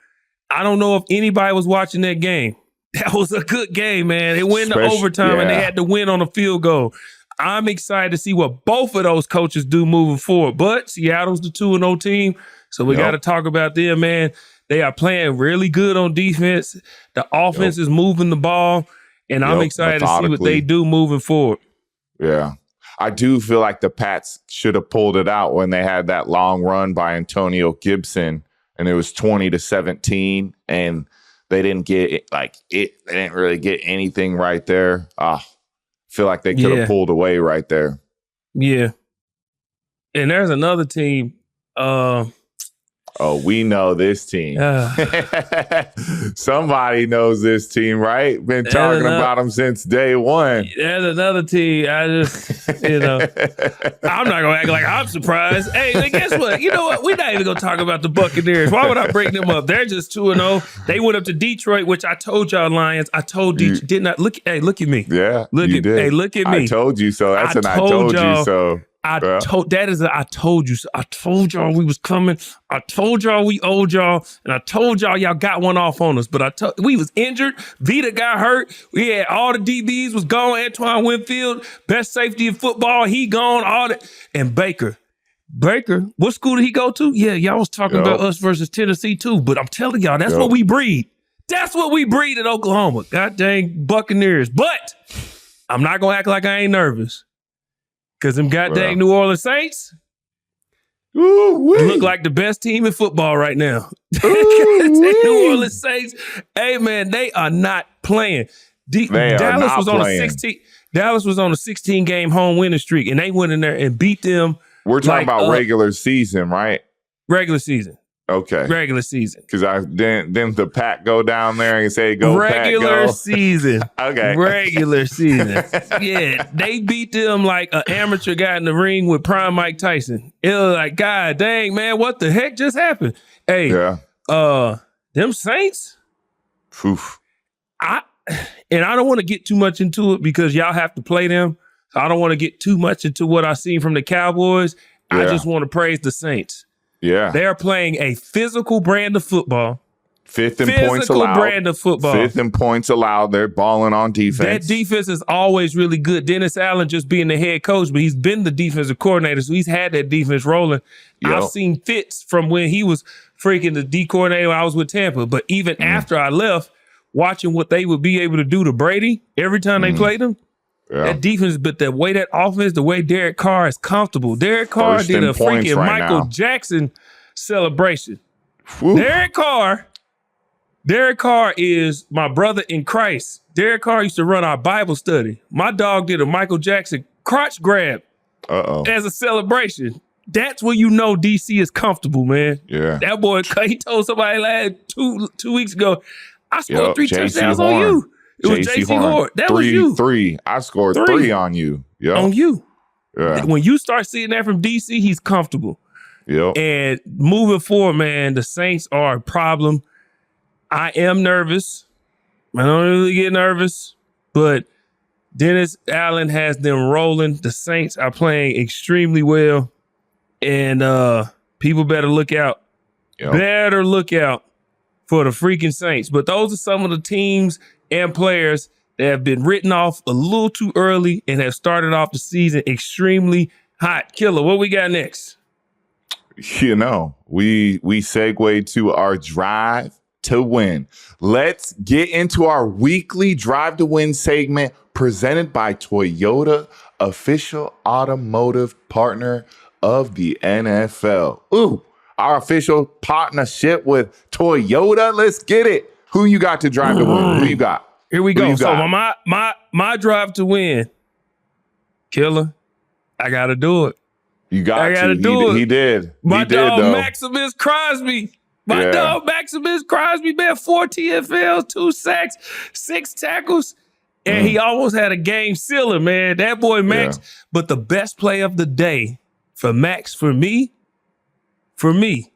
I don't know if anybody was watching that game. That was a good game, man. It went to overtime, and they had to win on a field goal. I'm excited to see what both of those coaches do moving forward. But Seattle's the 2-0 team, so we got to talk about them, man. They are playing really good on defense. The offense is moving the ball, and I'm excited to see what they do moving forward. Yeah. I do feel like the Pats should have pulled it out when they had that long run by Antonio Gibson, and it was 20-17, and they didn't get it. They didn't really get anything right there. I feel like they could have pulled away right there. Yeah. And there's another team. We know this team. Somebody knows this team, right? Been talking about them since day one. There's another team. I just, I'm not going to act like I'm surprised. Hey, guess what? You know what? We're not even going to talk about the Buccaneers. Why would I bring them up? They're just 2-0. They went up to Detroit, which I told y'all, Lions. I told Detroit. Did not look. Hey, look at me. Yeah, you did. Hey, look at me. I told you so. That's I told you so. I told you so. I told y'all we was coming. I told y'all we owed y'all, and I told y'all got one off on us. But we was injured. Vita got hurt. We had all the DBs was gone. Antoine Winfield, best safety in football, he gone. All that. And Baker, what school did he go to? Yeah, y'all was talking about us versus Tennessee too. But I'm telling y'all, that's what we breed. That's what we breed in Oklahoma. God dang Buccaneers. But I'm not gonna act like I ain't nervous. Because them goddamn New Orleans Saints look like the best team in football right now. New Orleans Saints, hey, man, they are not playing. Dallas was on a 16-game home winning streak, and they went in there and beat them. We're talking about regular season, right? Regular season. Okay. Regular season. Because then the Pack go down there and say, go regular Pack, go. Season. Okay. Regular season. Yeah. They beat them like an amateur guy in the ring with prime Mike Tyson. It was like, God dang, man, what the heck just happened? Hey, them Saints. Oof. I don't want to get too much into it because y'all have to play them. So I don't want to get too much into what I've seen from the Cowboys. I just want to praise the Saints. Yeah. They're playing a physical brand of football. Fifth in points allowed. Physical brand of football. Fifth in points allowed. They're balling on defense. That defense is always really good. Dennis Allen just being the head coach, but he's been the defensive coordinator, so he's had that defense rolling. I've seen fits from when he was freaking the D coordinator when I was with Tampa. But even after I left, watching what they would be able to do to Brady every time they played him, that defense, but the way that offense, the way Derek Carr is comfortable. Derek Carr did a freaking Michael Jackson celebration. Derek Carr is my brother in Christ. Derek Carr used to run our Bible study. My dog did a Michael Jackson crotch grab as a celebration. That's when you know DC is comfortable, man. Yeah. That boy, he told somebody last two weeks ago, I scored 3 touchdowns on you. It was J.C. Horn. That was you. 3. I scored 3 on you. Yep. On you. Yeah. When you start seeing that from DC, he's comfortable. Yep. And moving forward, man, the Saints are a problem. I am nervous. I don't really get nervous, but Dennis Allen has them rolling. The Saints are playing extremely well, and people better look out. Yep. Better look out for the freaking Saints. But those are some of the teams and players that have been written off a little too early and have started off the season extremely hot. Killer, what we got next? You know, we segue to our drive to win. Let's get into our weekly drive to win segment presented by Toyota, official automotive partner of the NFL. Ooh, our official partnership with Toyota. Let's get it. Who you got to drive to win? Who you got? Here we go. So my drive to win, Killer, I got to do it. You got I gotta do it. He did. My dog Maximus Crosby. Dog Maximus Crosby, man, 4 TFLs, 2 sacks, 6 tackles. And he almost had a game sealer, man. That boy Max. Yeah. But the best play of the day for Max, for me,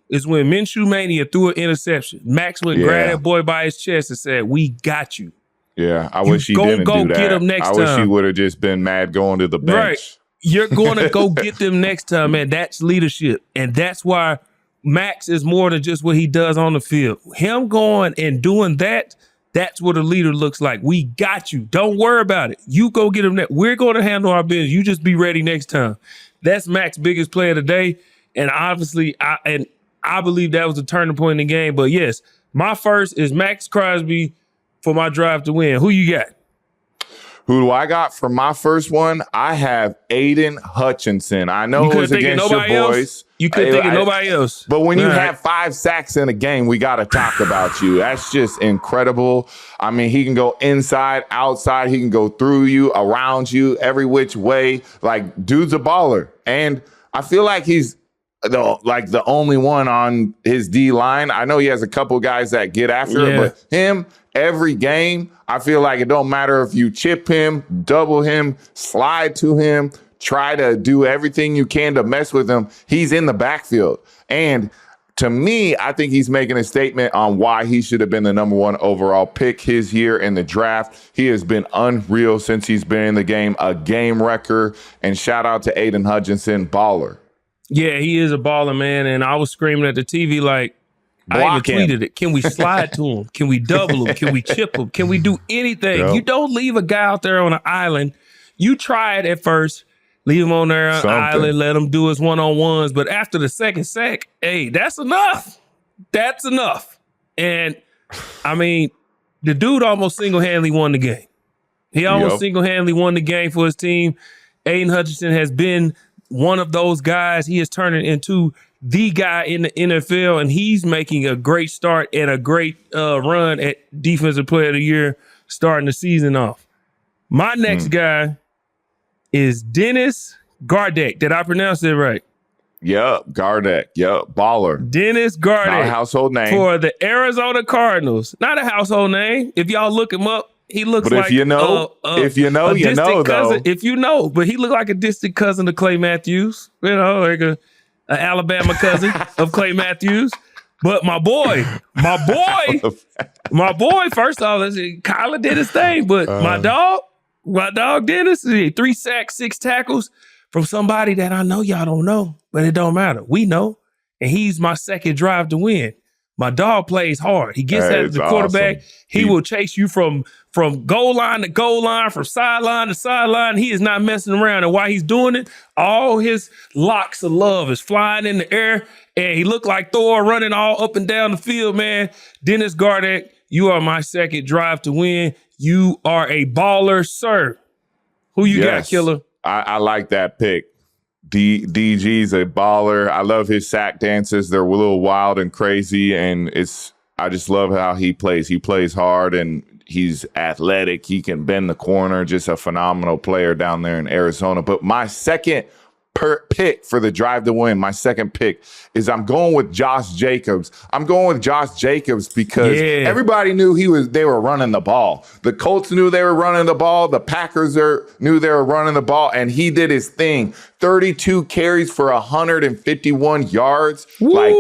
is when Minshew Mania threw an interception. Max went grabbed that boy by his chest and said, "We got you." Yeah, I wish he didn't do that. Get him next time. I wish he would have just been mad going to the bench. Right. You're going to go get them next time, man. That's leadership. And that's why Max is more than just what he does on the field. Him going and doing that, that's what a leader looks like. We got you. Don't worry about it. You go get them next. We're going to handle our business. You just be ready next time. That's Max's biggest play of the day. And obviously, I believe that was a turning point in the game. But yes, my first is Max Crosby for my drive to win. Who you got? Who do I got for my first one? I have Aiden Hutchinson. I know it was against your boys. You couldn't think of nobody else. But when you have 5 sacks in a game, we got to talk about you. That's just incredible. I mean, he can go inside, outside. He can go through you, around you, every which way. Like, dude's a baller. And I feel like he's the only one on his D-line. I know he has a couple guys that get after it, but him, every game, I feel like it don't matter if you chip him, double him, slide to him, try to do everything you can to mess with him. He's in the backfield. And to me, I think he's making a statement on why he should have been the number 1 overall pick his year in the draft. He has been unreal since he's been in the game, a game wrecker. And shout out to Aiden Hutchinson, baller. Yeah, he is a baller, man. And I was screaming at the TV like, I even tweeted it. Can we slide to him? Can we double him? Can we chip him? Can we do anything? Yep. You don't leave a guy out there on an island. You try it at first, leave him on there on an island, let him do his one-on-ones. But after the second sack, hey, that's enough. That's enough. And, I mean, the dude almost single-handedly won the game. He almost single-handedly won the game for his team. Aiden Hutchinson has been one of those guys. He is turning into the guy in the NFL, and he's making a great start and a great run at Defensive Player of the Year starting the season off. My next guy is Dennis Gardeck. Did I pronounce it right? Yep, Gardeck. Yep, baller. Dennis Gardeck. Not a household name. For the Arizona Cardinals. Not a household name. If y'all look him up, he looks like... But if you know, you know, though. If you know, but he looked like a distant cousin of Clay Matthews. You know, like an Alabama cousin of Clay Matthews. But my boy, first off, Kyler did his thing. But my dog Dennis, 3 sacks, 6 tackles from somebody that I know y'all don't know, but it don't matter. We know. And he's my second drive to win. My dog plays hard. He gets at the quarterback. Awesome. He will chase you from goal line to goal line, from sideline to sideline. He is not messing around. And while he's doing it, all his locks of love is flying in the air. And he looked like Thor running all up and down the field, man. Dennis Gardeck, you are my second drive to win. You are a baller, sir. Who you got, Killer? I like that pick. DG's a baller. I love his sack dances. They're a little wild and crazy, and I just love how he plays. He plays hard, and he's athletic. He can bend the corner. Just a phenomenal player down there in Arizona. But my second pick for the drive to win, my second pick is I'm going with Josh Jacobs. I'm going with Josh Jacobs because everybody knew they were running the ball. The Colts knew they were running the ball. The Packers knew they were running the ball, and he did his thing. 32 carries for 151 yards. Woo! Like,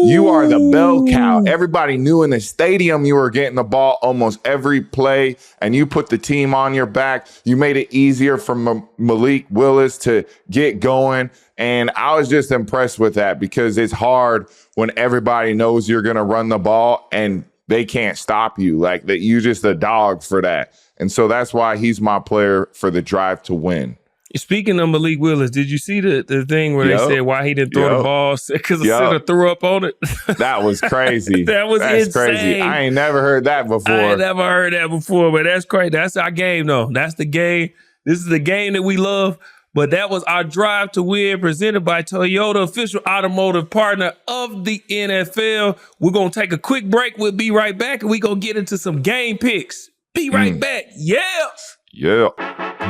you are the bell cow. Everybody knew in the stadium you were getting the ball almost every play, and you put the team on your back. You made it easier for Malik Willis to get going. And I was just impressed with that because it's hard when everybody knows you're going to run the ball and they can't stop you. Like, that, you just a dog for that. And so that's why he's my player for the drive to win. Speaking of Malik Willis, did you see the thing where they said why he didn't throw the ball? Because the center threw up on it? That was crazy. That's insane. Crazy. I ain't never heard that before. But that's crazy. That's our game, though. That's the game. This is the game that we love. But that was our drive to win, presented by Toyota, official automotive partner of the NFL. We're going to take a quick break. We'll be right back, and we're going to get into some game picks. Be right back. Yeah. Yeah.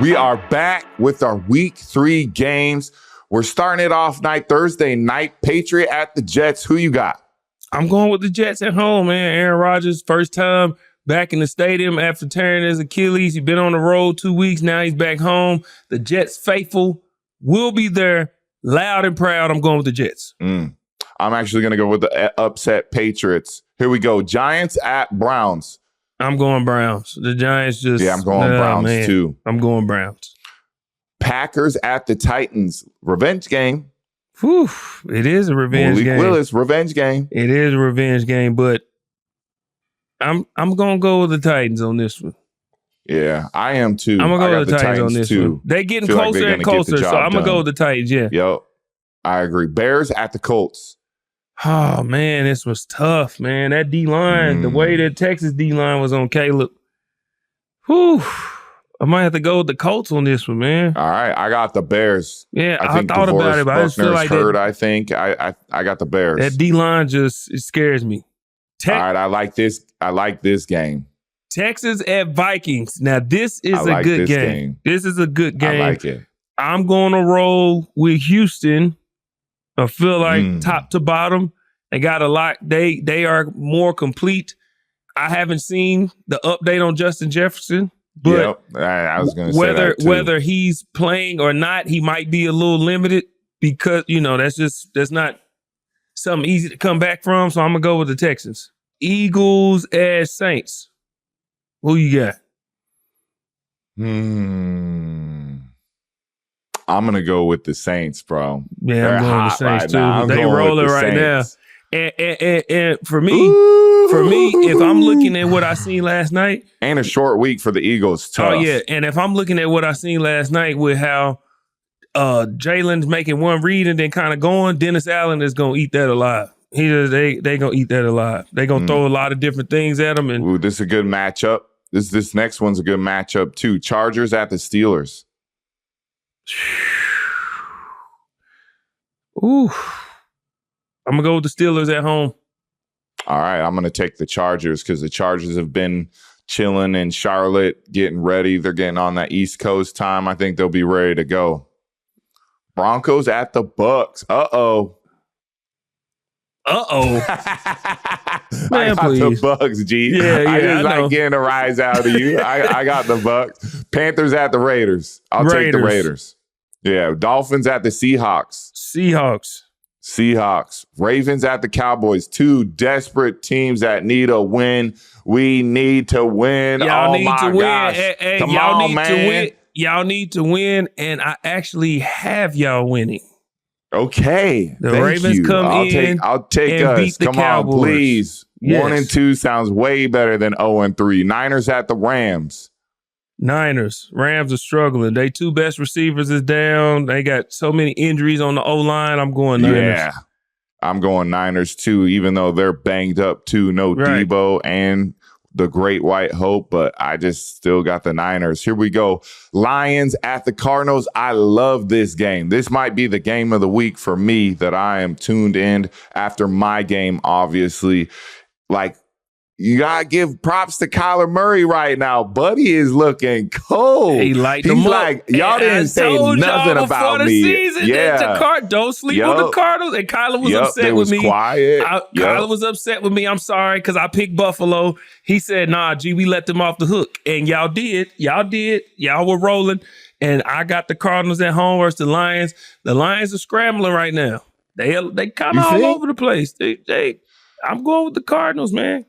We are back with our week 3 games. We're starting it off Thursday night. Patriot at the Jets. Who you got? I'm going with the Jets at home, man. Aaron Rodgers, first time back in the stadium after tearing his Achilles. He's been on the road 2 weeks. Now he's back home. The Jets faithful will be there, loud and proud. I'm going with the Jets. I'm actually going to go with the upset Patriots. Here we go. Giants at Browns. I'm going Browns. The Giants just... Yeah, I'm going Browns too. I'm going Browns. Packers at the Titans. Revenge game. Whew, it is a revenge game. Willis, revenge game. It is a revenge game, but I'm going to go with the Titans on this one. Yeah, I am too. I'm going to go with the Titans on this one. They're getting closer and closer, so I'm going to go with the Titans, yeah. Yep, I agree. Bears at the Colts. Oh, man, this was tough, man. That D-line, the way that Texas D-line was on Caleb. Whew. I might have to go with the Colts on this one, man. All right, I got the Bears. Yeah, I thought about it, but I just feel like hurt, I think. I got the Bears. That D-line just, it scares me. All right, I like this. I like this game. Texas at Vikings. Now, this is a good game. This is a good game. I like it. I'm going to roll with Houston. I feel like top to bottom, they got a lot. They are more complete. I haven't seen the update on Justin Jefferson. But I was going to say that too. Whether he's playing or not, he might be a little limited because, that's not something easy to come back from. So I'm going to go with the Texans. Eagles at Saints. Who you got? I'm going to go with the Saints, bro. Yeah, I'm going with the Saints too. They rolling right now. And for me, if I'm looking at what I seen last night. And a short week for the Eagles. Tough. Oh, yeah. And if I'm looking at what I seen last night with how Jalen's making one read and then kind of going, Dennis Allen is going to eat that alive. They going to eat that alive. They going to throw a lot of different things at him. And this is a good matchup. This next one's a good matchup too. Chargers at the Steelers. Ooh. I'm going to go with the Steelers at home. All right, I'm going to take the Chargers because the Chargers have been chilling in Charlotte, getting ready. They're getting on that East Coast time. I think they'll be ready to go. Broncos at the Bucks. Uh-oh. Man, I got the Bucks, G. Yeah, I just like getting a rise out of you. I got the Bucks. Panthers at the Raiders. I'll take the Raiders. Yeah, Dolphins at the Seahawks. Seahawks. Ravens at the Cowboys. 2 desperate teams that need a win. We need to win. Y'all need to win. Gosh. Hey, come y'all on, need man. to win. Y'all need to win, and I actually have y'all winning. Okay. The Ravens come in. I'll take and us. beat the Come Cowboys. on, please. Yes. 1-2 sounds way better than 0-3. Niners at the Rams. Rams are struggling. They 2 best receivers is down. They got so many injuries on the O-line. I'm going Niners. Yeah, I'm going Niners too, even though they're banged up too. No Debo and the Great White Hope, but I just still got the Niners. Here we go. Lions at the Cardinals. I love this game. This might be the game of the week for me that I am tuned in after my game, obviously. Like, you gotta give props to Kyler Murray right now. Buddy is looking cold. He's like, y'all didn't say nothing about me. Season, don't sleep on the Cardinals. And Kyler was upset with me. Quiet. Kyler was upset with me. I'm sorry because I picked Buffalo. He said, "Nah, G, we let them off the hook." And y'all did. Y'all were rolling. And I got the Cardinals at home versus the Lions. The Lions are scrambling right now. They kind of all over the place. I'm going with the Cardinals, man.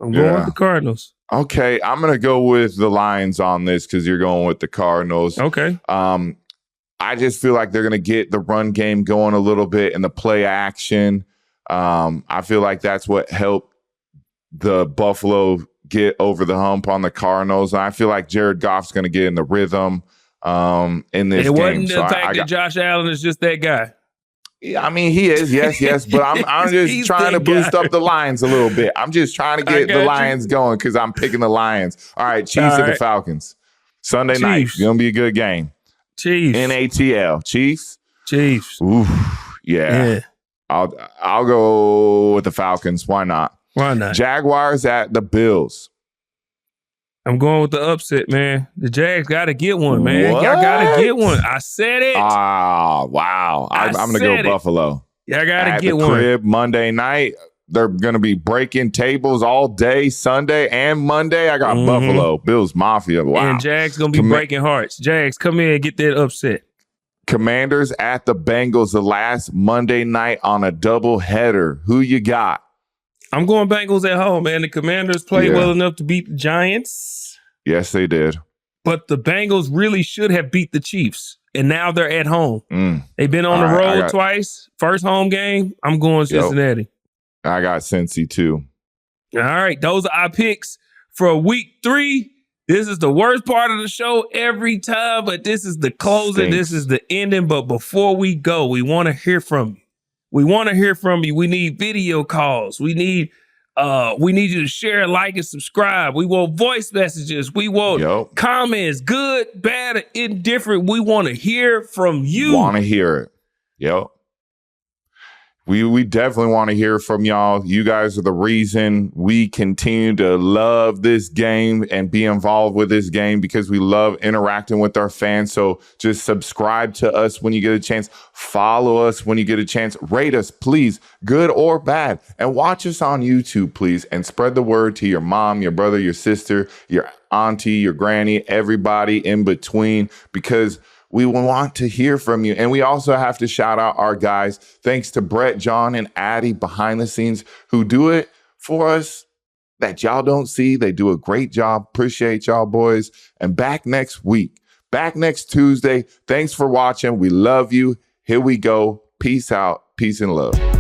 I'm going with the Cardinals. Okay, I'm going to go with the Lions on this because you're going with the Cardinals. Okay. I just feel like they're going to get the run game going a little bit and the play action. I feel like that's what helped the Buffalo get over the hump on the Cardinals. And I feel like Jared Goff's going to get in the rhythm in this game. It wasn't the fact that Josh Allen is just that guy. Yeah, I mean, he is, yes, but I'm just trying to boost up the Lions a little bit. I'm just trying to get the Lions going because I'm picking the Lions. All right, Chiefs and the Falcons. Sunday night, going to be a good game. Chiefs. NATL. Chiefs. Ooh, yeah. I'll go with the Falcons. Why not? Why not? Jaguars at the Bills. I'm going with the upset, man. The Jags got to get one, man. Y'all got to get one. I said it. Ah, wow. I'm going to go Buffalo. Y'all got to get one. At the crib Monday night. They're going to be breaking tables all day, Sunday and Monday. I got Buffalo, Bills Mafia. Wow. And Jags going to be breaking hearts. Jags, come in and get that upset. Commanders at the Bengals the last Monday night on a doubleheader. Who you got? I'm going Bengals at home, man. The Commanders played well enough to beat the Giants. Yes, they did. But the Bengals really should have beat the Chiefs. And now they're at home. They've been on the road twice. First home game, I'm going Cincinnati. I got Cincy too. All right. Those are our picks for week 3. This is the worst part of the show every time, but this is the closing. This is the ending. But before we go, we want to hear from you. We need video calls. We need you to share, like, and subscribe. We want voice messages. We want comments, good, bad, or indifferent. We want to hear from you. Want to hear it. Yep. We definitely want to hear from y'all. You guys are the reason we continue to love this game and be involved with this game because we love interacting with our fans. So just subscribe to us when you get a chance. Follow us when you get a chance. Rate us, please, good or bad. And watch us on YouTube, please. And spread the word to your mom, your brother, your sister, your auntie, your granny, everybody in between, because we want to hear from you. And we also have to shout out our guys. Thanks to Brett, John, and Addie behind the scenes who do it for us that y'all don't see. They do a great job. Appreciate y'all, boys. And back next week, back next Tuesday. Thanks for watching. We love you. Here we go. Peace out. Peace and love.